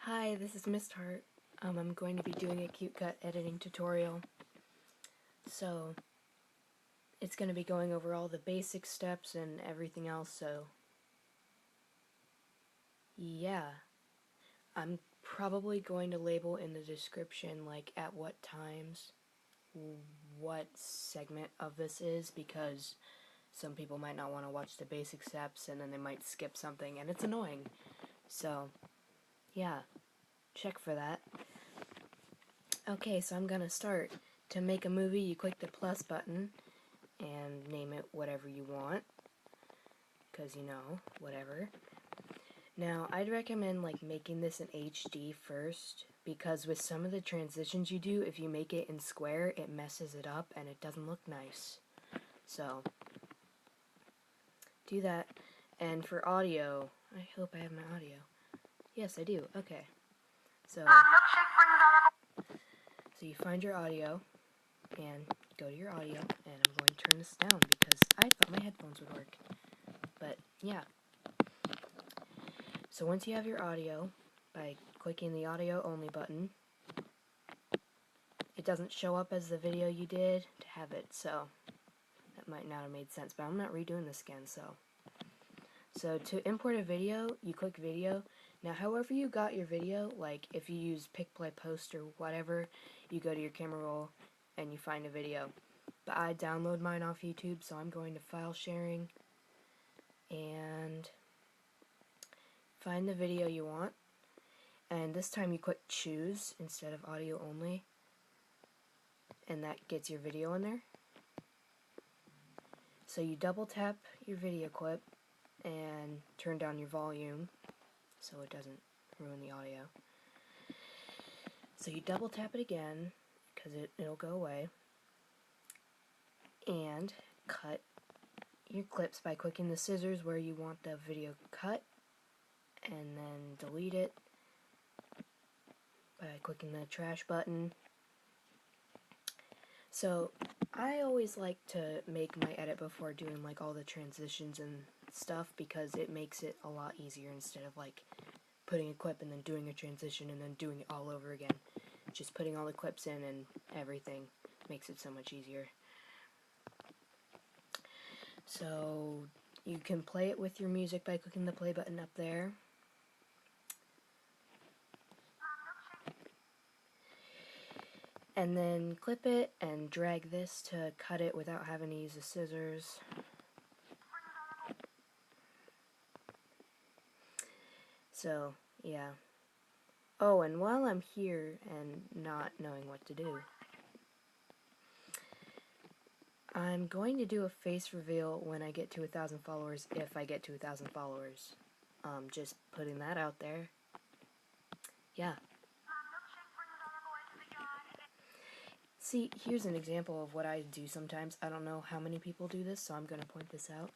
Hi, this is Mistheart. I'm going to be doing a cute cut editing tutorial. So, it's going to be going over all the basic steps and everything else, so yeah. I'm probably going to label in the description, like, at what times, what segment of this is, because some people might not want to watch the basic steps, and then they might skip something, and it's annoying. So, yeah, check for that. Okay, so I'm gonna start. To make a movie, you click the plus button and name it whatever you want, because whatever. Now, I'd recommend making this in HD first, because with some of the transitions you do, if you make it in square, it messes it up and it doesn't look nice. So, do that. And for audio, I hope I have my audio. Yes, I do. Okay. So you find your audio and go to your audio, and I'm going to turn this down because I thought my headphones would work. But yeah. So once you have your audio, by clicking the audio only button, it doesn't show up as the video you did to have it, so that might not have made sense, but I'm not redoing this again. So to import a video, you click video. Now however you got your video, like if you use pick, play, post or whatever, you go to your camera roll and you find a video. But I download mine off YouTube, so I'm going to file sharing and find the video you want, and this time you click choose instead of audio only, and that gets your video in there. So you double tap your video clip and turn down your volume so it doesn't ruin the audio. So you double tap it again because it'll go away, and cut your clips by clicking the scissors where you want the video cut, and then delete it by clicking the trash button. So I always like to make my edit before doing all the transitions and stuff, because it makes it a lot easier instead of putting a clip and then doing a transition and then doing it all over again. Just putting all the clips in and everything makes it so much easier. So you can play it with your music by clicking the play button up there. And then clip it and drag this to cut it without having to use the scissors. So, yeah. Oh, and while I'm here and not knowing what to do, I'm going to do a face reveal when I get to 1,000 followers, if I get to 1,000 followers. Just putting that out there. Yeah. See, here's an example of what I do sometimes. I don't know how many people do this, so I'm going to point this out.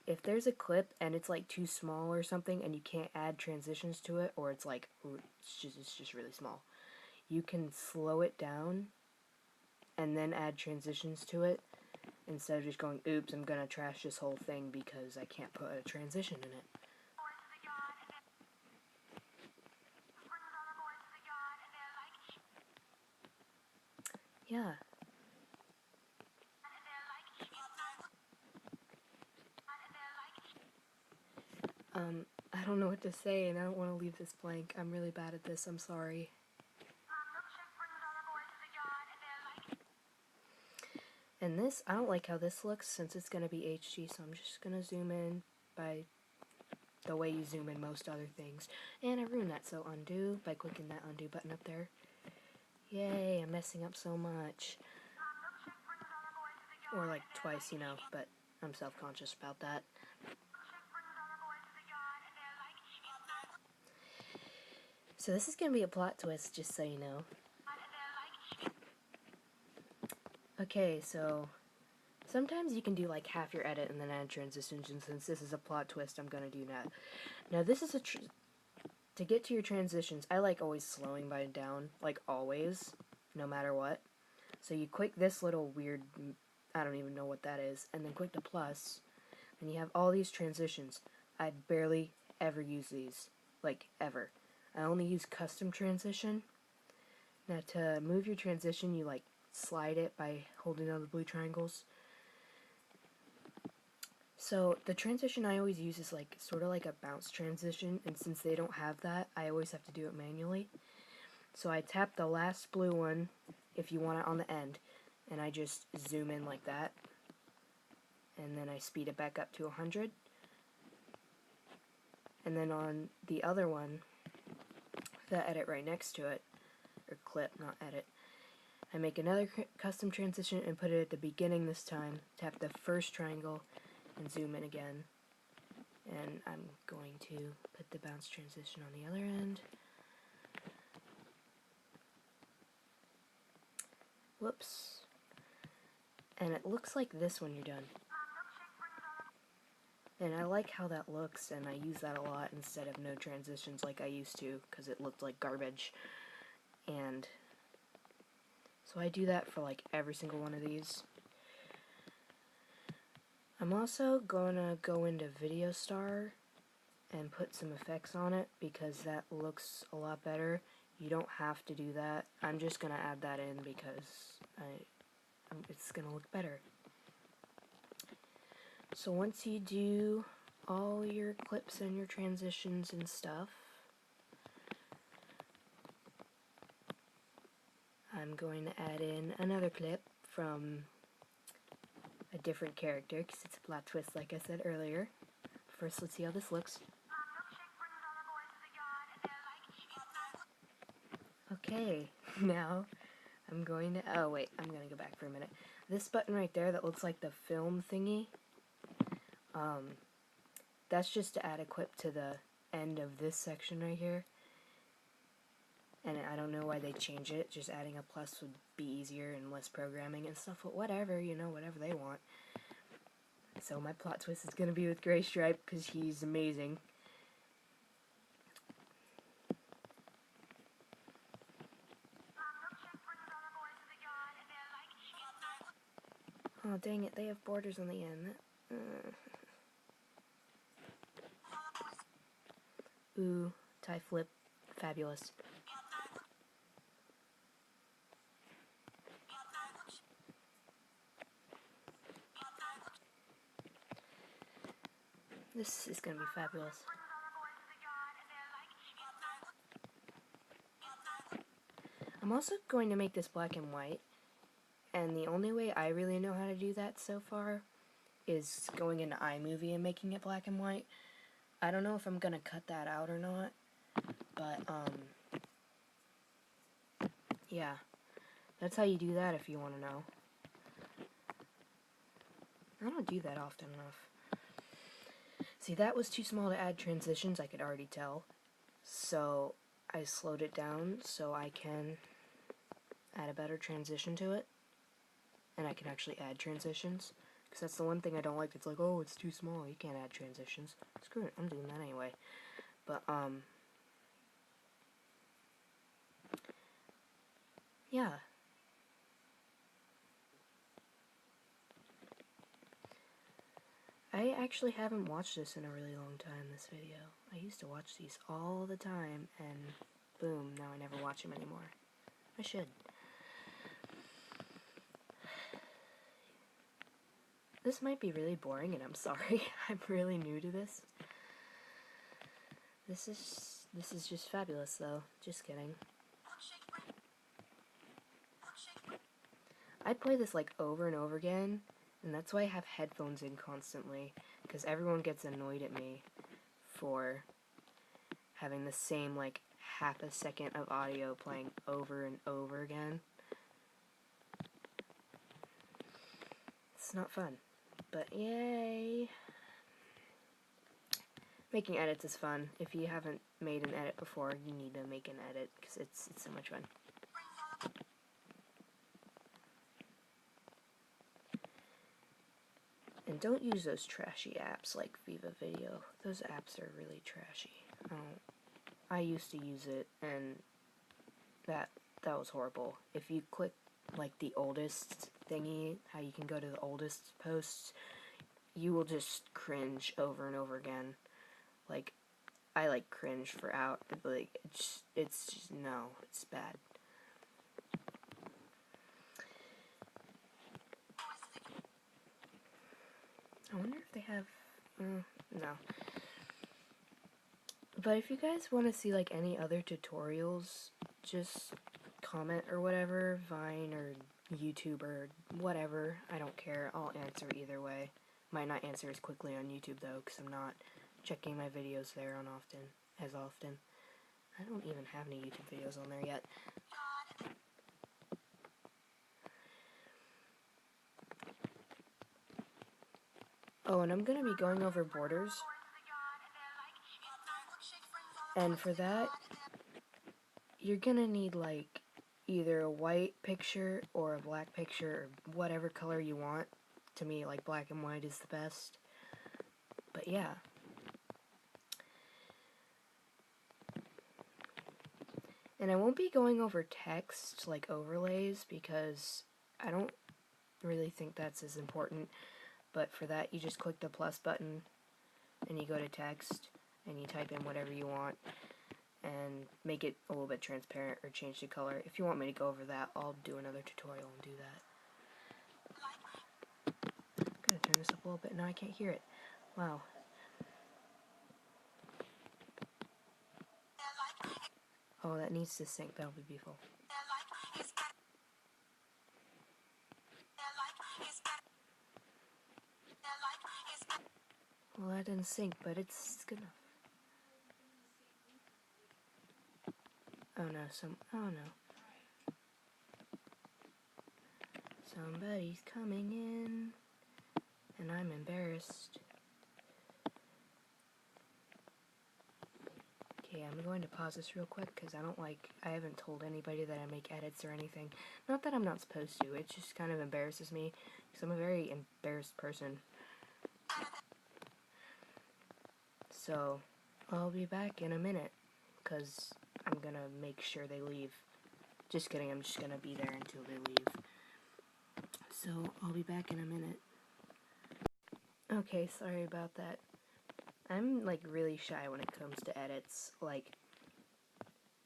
If there's a clip and it's too small or something and you can't add transitions to it, or it's it's just really small, you can slow it down and then add transitions to it, instead of just going, oops, I'm gonna trash this whole thing because I can't put a transition in it. Yeah. I don't know what to say, and I don't want to leave this blank. I'm really bad at this, I'm sorry. And this, I don't like how this looks since it's going to be HD, so I'm just going to zoom in by the way you zoom in most other things. And I ruined that, so undo by clicking that undo button up there. Yay, I'm messing up so much. Or twice, but I'm self-conscious about that. So this is going to be a plot twist, just so you know. Okay, so sometimes you can do half your edit and then add transitions, and since this is a plot twist, I'm going to do that. Now this is to get to your transitions, I always slowing mine down, always, no matter what. So you click this little weird, I don't even know what that is, and then click the plus, and you have all these transitions. I barely ever use these, ever. I only use custom transition. Now to move your transition, you like slide it by holding on the blue triangles. So the transition I always use is like sort of like a bounce transition, and since they don't have that, I always have to do it manually. So I tap the last blue one if you want it on the end, and I just zoom in like that, and then I speed it back up to 100. And then on the other one, the edit right next to it, or clip, not edit, I make another custom transition and put it at the beginning this time, tap the first triangle, and zoom in again. And I'm going to put the bounce transition on the other end. Whoops. And it looks like this when you're done. And I like how that looks, and I use that a lot instead of no transitions like I used to, because it looked like garbage. And so I do that for like every single one of these. I'm also gonna go into Video Star and put some effects on it, because that looks a lot better. You don't have to do that. I'm just gonna add that in because it's gonna look better. So once you do all your clips and your transitions and stuff, I'm going to add in another clip from a different character, because it's a plot twist like I said earlier. First, let's see how this looks. Okay, now I'm going to, oh wait, I'm going to go back for a minute. This button right there that looks like the film thingy, that's just to add a clip to the end of this section right here. And I don't know why they change it, just adding a plus would be easier and less programming and stuff, but whatever, you know, whatever they want. So my plot twist is going to be with Gray Stripe, because he's amazing. Oh dang it, they have borders on the end. Ooh, tie flip, fabulous. This is gonna be fabulous. I'm also going to make this black and white, and the only way I really know how to do that so far is going into iMovie and making it black and white. I don't know if I'm gonna cut that out or not, but yeah, that's how you do that if you want to know. I don't do that often enough. See, that was too small to add transitions, I could already tell. So I slowed it down so I can add a better transition to it. And I can actually add transitions. Because that's the one thing I don't like. It's like, oh, it's too small, you can't add transitions. Screw it, I'm doing that anyway. But, yeah. I actually haven't watched this in a really long time, this video. I used to watch these all the time, and boom, now I never watch them anymore. I should. This might be really boring, and I'm sorry. I'm really new to this. This is just fabulous, though. Just kidding. I play this like over and over again, and that's why I have headphones in constantly, because everyone gets annoyed at me for having the same like half a second of audio playing over and over again. It's not fun, but yay! Making edits is fun. If you haven't made an edit before, you need to make an edit, because it's so much fun. And don't use those trashy apps like Viva Video. Those apps are really trashy. I used to use it, and that was horrible. If you click like the oldest thingy, how you can go to the oldest posts, you will just cringe over and over again. Like, I like cringe for out, like, it's just, no, it's bad. I wonder if they have, no. But if you guys want to see, like, any other tutorials, just comment or whatever, Vine or YouTube or whatever, I don't care, I'll answer either way. Might not answer as quickly on YouTube, though, because I'm not checking my videos there as often. I don't even have any YouTube videos on there yet. Oh, and I'm going to be going over borders. And for that, you're going to need, like, either a white picture or a black picture or whatever color you want. To me, like, black and white is the best. But yeah. And I won't be going over text, like overlays, because I don't really think that's as important. But for that, you just click the plus button, and you go to text, and you type in whatever you want, and make it a little bit transparent, or change the color. If you want me to go over that, I'll do another tutorial and do that. I'm gonna turn this up a little bit. Now I can't hear it. Wow. Oh, that needs to sync. That'll be beautiful. Well, that didn't sync, but it's good enough. Oh no, oh no. Somebody's coming in, and I'm embarrassed. Okay, I'm going to pause this real quick, because I haven't told anybody that I make edits or anything. Not that I'm not supposed to, it just kind of embarrasses me, because I'm a very embarrassed person. So, I'll be back in a minute, because I'm gonna make sure they leave. Just kidding, I'm just gonna be there until they leave. So, I'll be back in a minute. Okay, sorry about that. I'm, like, really shy when it comes to edits. Like,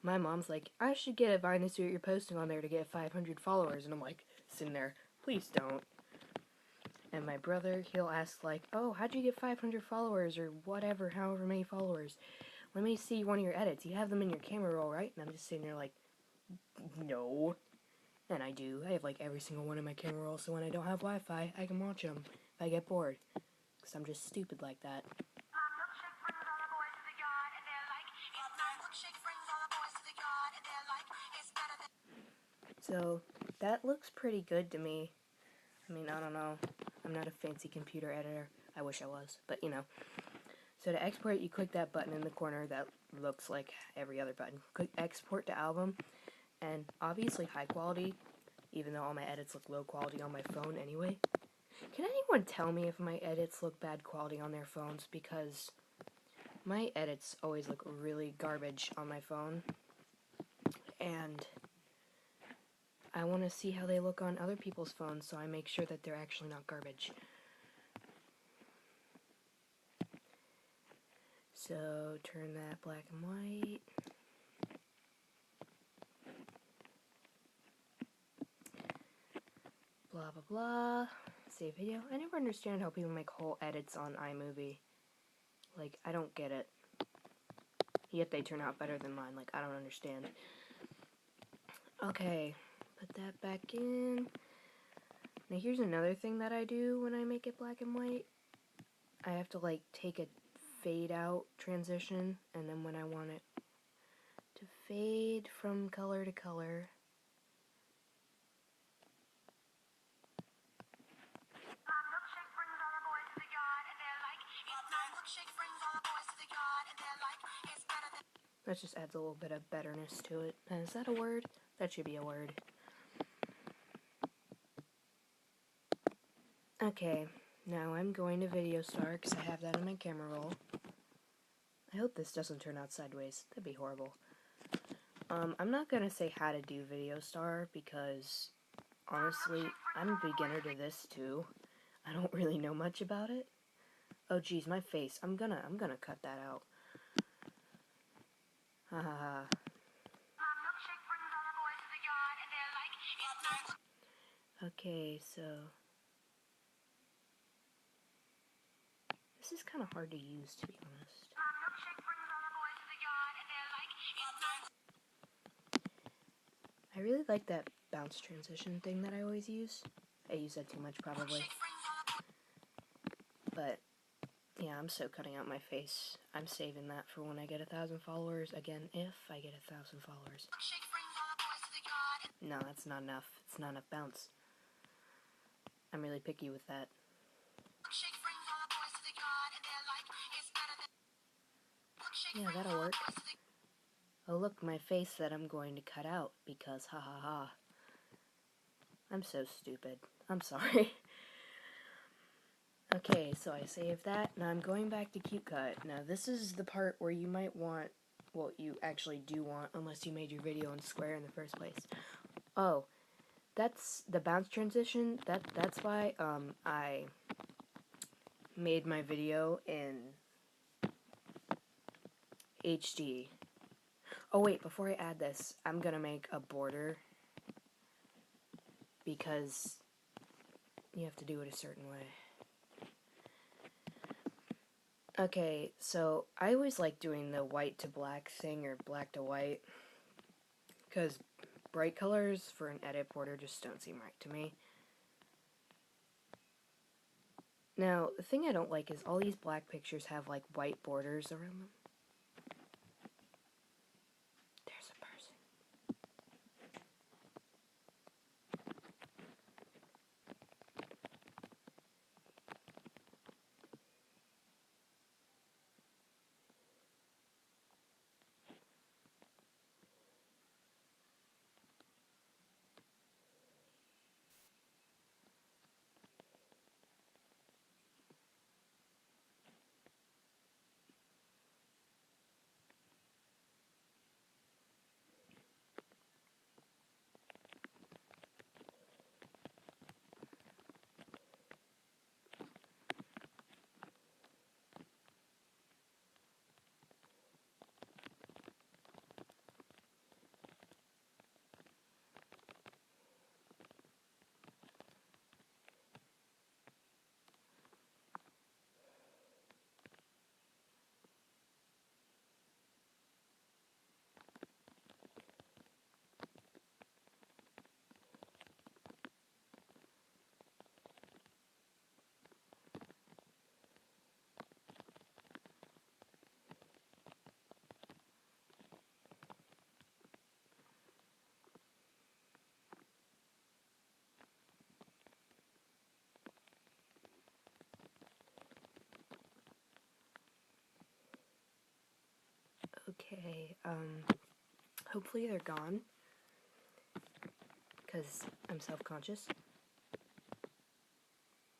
my mom's like, I should get a Vine to see what you're posting on there to get 500 followers. And I'm like, sitting there, please don't. And my brother, he'll ask, like, oh, how'd you get 500 followers? Or whatever, however many followers. Let me see one of your edits. You have them in your camera roll, right? And I'm just sitting there like, no. And I do. I have, like, every single one in my camera roll, so when I don't have Wi-Fi, I can watch them if I get bored. Because I'm just stupid like that. So, that looks pretty good to me. I mean, I don't know. I'm not a fancy computer editor. I wish I was, but you know. So to export, you click that button in the corner that looks like every other button. Click export to album, and obviously high quality, even though all my edits look low quality on my phone anyway. Can anyone tell me if my edits look bad quality on their phones? Because my edits always look really garbage on my phone, and I want to see how they look on other people's phones, so I make sure that they're actually not garbage. So, turn that black and white. Blah, blah, blah. Save video. I never understand how people make whole edits on iMovie. Like, I don't get it. Yet they turn out better than mine. Like, I don't understand. Okay, put that back in. Now, here's another thing that I do when I make it black and white. I have to, like, take a fade out transition, and then when I want it to fade from color to color, that just adds a little bit of betterness to it. Is that a word? That should be a word. Okay, now I'm going to Video Star because I have that in my camera roll. I hope this doesn't turn out sideways. That'd be horrible. I'm not going to say how to do Video Star because, honestly, I'm a beginner to this too. I don't really know much about it. Oh geez, my face. I'm gonna cut that out. Haha. Okay, so this is kind of hard to use, to be honest. I really like that bounce transition thing that I always use. I use that too much, probably. But yeah, I'm so cutting out my face. I'm saving that for when I get 1,000 followers. Again, if I get 1,000 followers. No, that's not enough. It's not enough bounce. I'm really picky with that. Yeah, that'll work. Oh look, my face that I'm going to cut out because ha ha ha. I'm so stupid. I'm sorry. Okay, so I saved that. Now I'm going back to CuteCut. Now this is the part where you might want, well, you actually do want, unless you made your video in Square in the first place. Oh, that's the bounce transition. That's why I made my video in HD. Oh wait, before I add this, I'm gonna make a border because you have to do it a certain way. Okay, so I always like doing the white to black thing or black to white because bright colors for an edit border just don't seem right to me. Now, the thing I don't like is all these black pictures have like white borders around them. There's a person. Okay, hopefully they're gone because I'm self-conscious.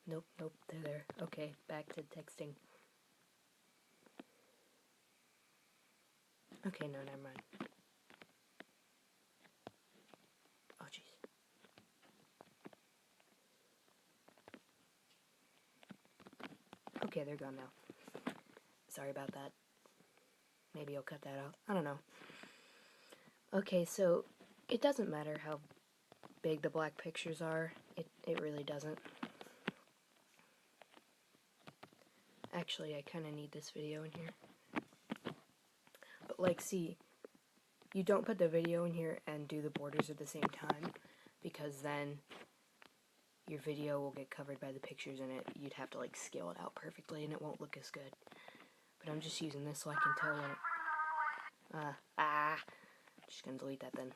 Nope, they're there. Okay, back to texting. Okay, no, never mind. Oh, jeez. Okay, they're gone now. Sorry about that. Maybe I'll cut that out. I don't know. Okay, so it doesn't matter how big the black pictures are. It really doesn't. Actually, I kind of need this video in here. But like, see, you don't put the video in here and do the borders at the same time, because then your video will get covered by the pictures in it. You'd have to like scale it out perfectly and it won't look as good. But I'm just using this so I can tell when it... just gonna delete that then.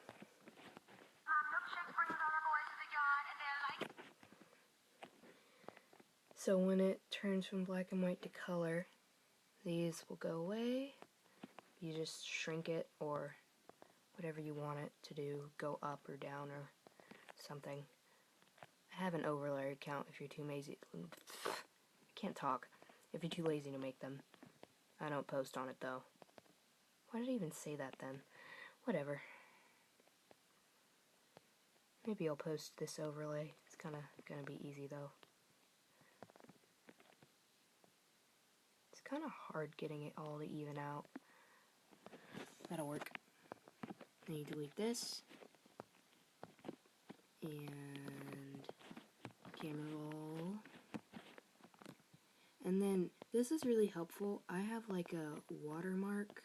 So when it turns from black and white to color, these will go away. You just shrink it or whatever you want it to do, go up or down or something. I have an overlay account if you're too lazy. I can't talk. If you're too lazy to make them. I don't post on it though. Why did I even say that then? Whatever. Maybe I'll post this overlay. It's kinda gonna be easy though. It's kinda hard getting it all to even out. That'll work. Then you delete this. And camera roll. And then this is really helpful. I have like a watermark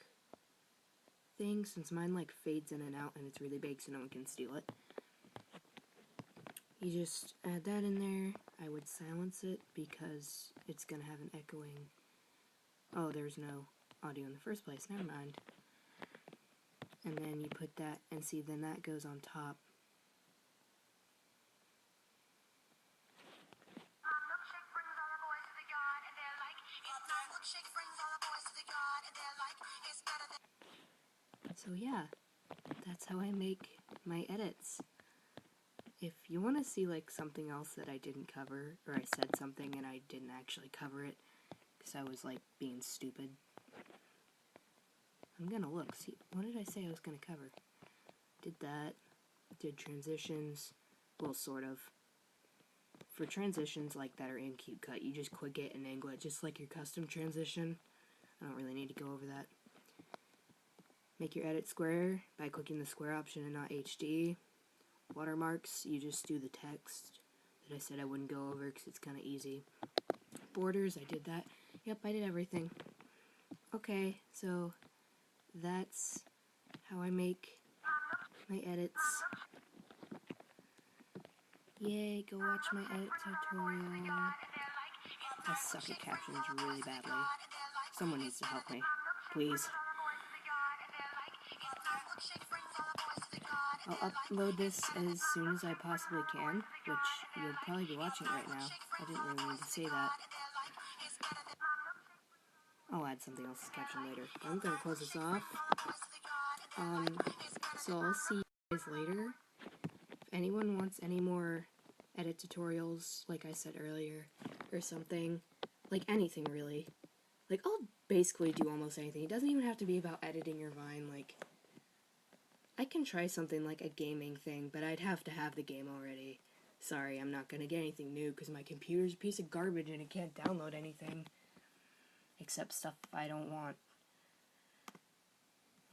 thing since mine like fades in and out and it's really big so no one can steal it. You just add that in there. I would silence it because it's gonna have an echoing. Oh, there's no audio in the first place. Never mind. And then you put that and see then that goes on top. So yeah, that's how I make my edits. If you want to see like something else that I didn't cover, or I said something and I didn't actually cover it because I was like being stupid, I'm gonna look. See, what did I say I was gonna cover? Did that, did transitions, well sort of. For transitions like that are in CapCut, you just click it and angle it just like your custom transition. I don't really need to go over that. Make your edit square by clicking the square option and not HD. Watermarks, you just do the text that I said I wouldn't go over because it's kind of easy. Borders, I did that. Yep, I did everything. Okay, so that's how I make my edits. Yay, go watch my edit tutorial. I suck at captions really badly. Someone needs to help me, please. I'll upload this as soon as I possibly can, which you'll probably be watching right now. I didn't really need to say that. I'll add something else to caption later. I'm gonna close this off. So I'll see you guys later. If anyone wants any more edit tutorials, like I said earlier, or something, like anything really, like I'll basically do almost anything. It doesn't even have to be about editing your Vine, like I can try something like a gaming thing, but I'd have to have the game already. Sorry, I'm not gonna get anything new because my computer's a piece of garbage and it can't download anything. Except stuff I don't want.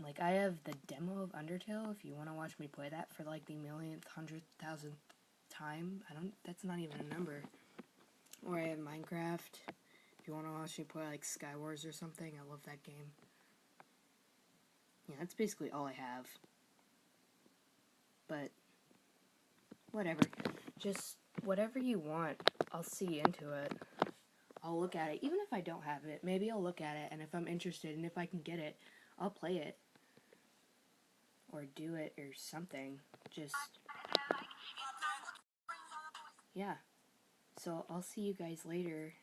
Like, I have the demo of Undertale if you want to watch me play that for like the millionth, 100,000th time. That's not even a number. Or I have Minecraft if you want to watch me play like Skywars or something. I love that game. Yeah, that's basically all I have. But, whatever. Just whatever you want, I'll see into it. I'll look at it. Even if I don't have it, maybe I'll look at it, and if I'm interested, and if I can get it, I'll play it. Or do it, or something. Just, yeah. So, I'll see you guys later.